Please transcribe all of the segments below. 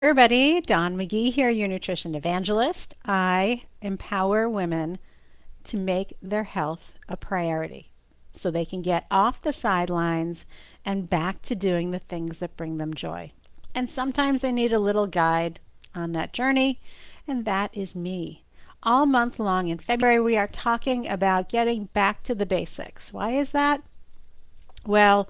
Everybody, Don McGee here, your nutrition evangelist. I empower women to make their health a priority so they can get off the sidelines and back to doing the things that bring them joy. And sometimes they need a little guide on that journey, and that is me. All month long in February, we are talking about getting back to the basics. Why is that? Well,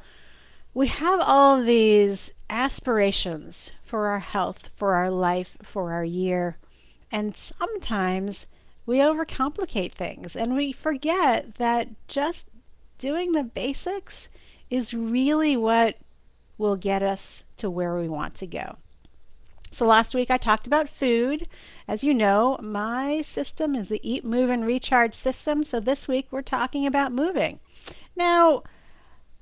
we have all of these aspirations for our health, for our life, for our year, and sometimes we overcomplicate things and we forget that just doing the basics is really what will get us to where we want to go. So last week I talked about food. As you know, my system is the eat, move, and recharge system. So this week we're talking about moving. Now,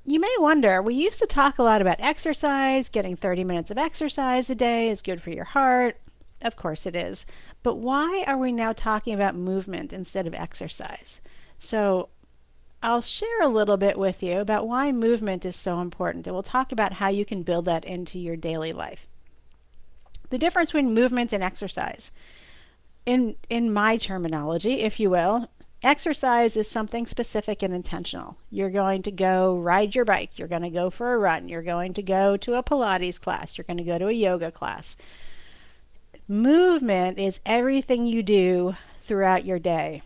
you may wonder, we used to talk a lot about exercise. Getting 30 minutes of exercise a day is good for your heart. Of course it is. But why are we now talking about movement instead of exercise? So I'll share a little bit with you about why movement is so important, and we'll talk about how you can build that into your daily life. The difference between movement and exercise. In my terminology, if you will, exercise is something specific and intentional. You're going to go ride your bike, you're going to go for a run, you're going to go to a Pilates class, you're going to go to a yoga class. Movement is everything you do throughout your day.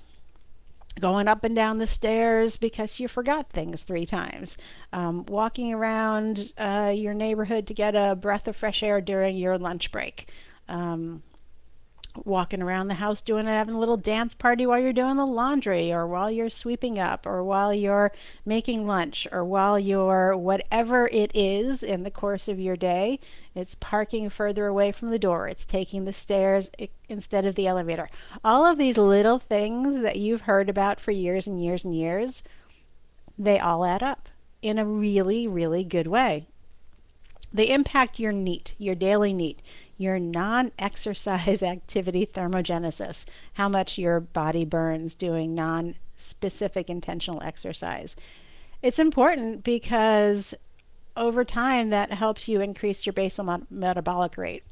Going up and down the stairs because you forgot things 3 times. Walking around your neighborhood to get a breath of fresh air during your lunch break. Walking around the house having a little dance party while you're doing the laundry, or while you're sweeping up, or while you're making lunch, or while you're whatever it is in the course of your day. It's parking further away from the door, it's taking the stairs instead of the elevator. All of these little things that you've heard about for years and years and years, they all add up in a really, really good way. They impact your NEAT, your daily NEAT, your non-exercise activity thermogenesis, how much your body burns doing non-specific intentional exercise. It's important because over time that helps you increase your basal metabolic rate.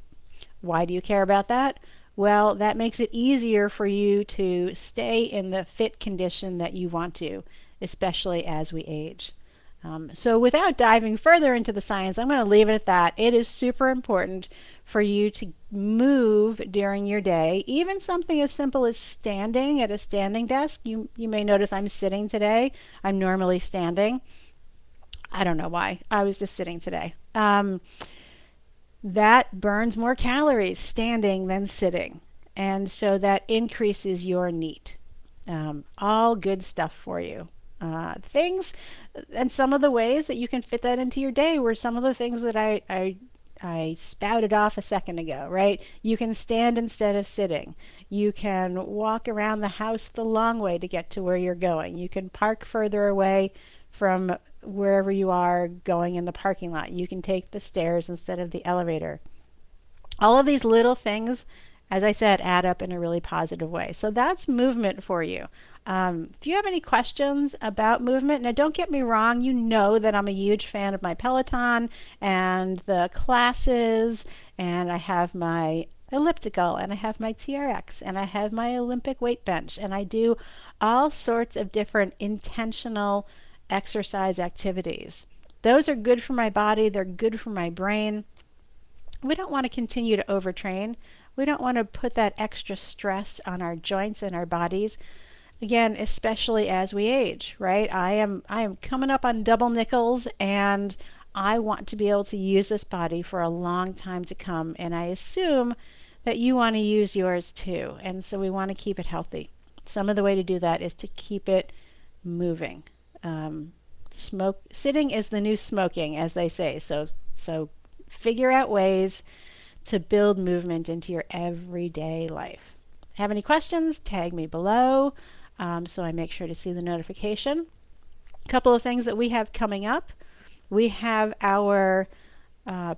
Why do you care about that? Well, that makes it easier for you to stay in the fit condition that you want to, especially as we age. So without diving further into the science, I'm going to leave it at that. It is super important for you to move during your day, even something as simple as standing at a standing desk. You may notice I'm sitting today. I'm normally standing. I don't know why. I was just sitting today. That burns more calories standing than sitting. And so that increases your NEAT. All good stuff for you. Things and some of the ways that you can fit that into your day were some of the things that I spouted off a second ago, right? You can stand instead of sitting. You can walk around the house the long way to get to where you're going. You can park further away from wherever you are going in the parking lot. You can take the stairs instead of the elevator. All of these little things, as I said, add up in a really positive way. So that's movement for you. If you have any questions about movement, now don't get me wrong, you know that I'm a huge fan of my Peloton and the classes, and I have my elliptical, and I have my TRX, and I have my Olympic weight bench, and I do all sorts of different intentional exercise activities. Those are good for my body, they're good for my brain. We don't want to continue to overtrain. We don't want to put that extra stress on our joints and our bodies. Again, especially as we age, right? I am coming up on double nickels, and I want to be able to use this body for a long time to come, and I assume that you want to use yours too. And so we want to keep it healthy. Some of the way to do that is to keep it moving. Sitting is the new smoking, as they say. So figure out ways to build movement into your everyday life. Have any questions? Tag me below so I make sure to see the notification. A couple of things that we have coming up. We have our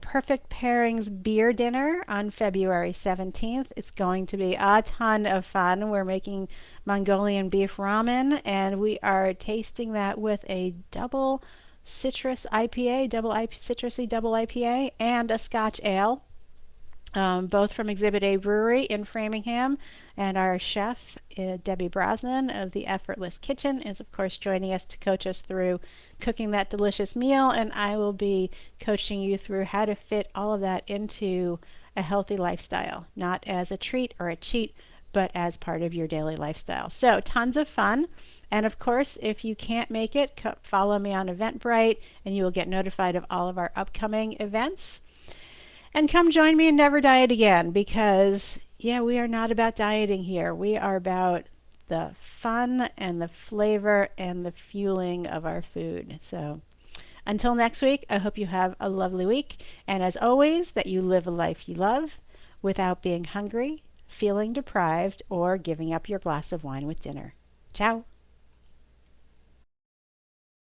Perfect Pairings beer dinner on February 17th. It's going to be a ton of fun. We're making Mongolian beef ramen, and we are tasting that with a double citrus IPA, citrusy double IPA, and a Scotch ale. both from Exhibit A Brewery in Framingham. And our chef, Debbie Brosnan of the Effortless Kitchen, is of course joining us to coach us through cooking that delicious meal. And I will be coaching you through how to fit all of that into a healthy lifestyle, not as a treat or a cheat, but as part of your daily lifestyle. So tons of fun. And of course, if you can't make it, follow me on Eventbrite and you will get notified of all of our upcoming events. And come join me in Never Diet Again because, yeah, we are not about dieting here. We are about the fun and the flavor and the fueling of our food. So until next week, I hope you have a lovely week. And as always, that you live a life you love without being hungry, feeling deprived, or giving up your glass of wine with dinner. Ciao.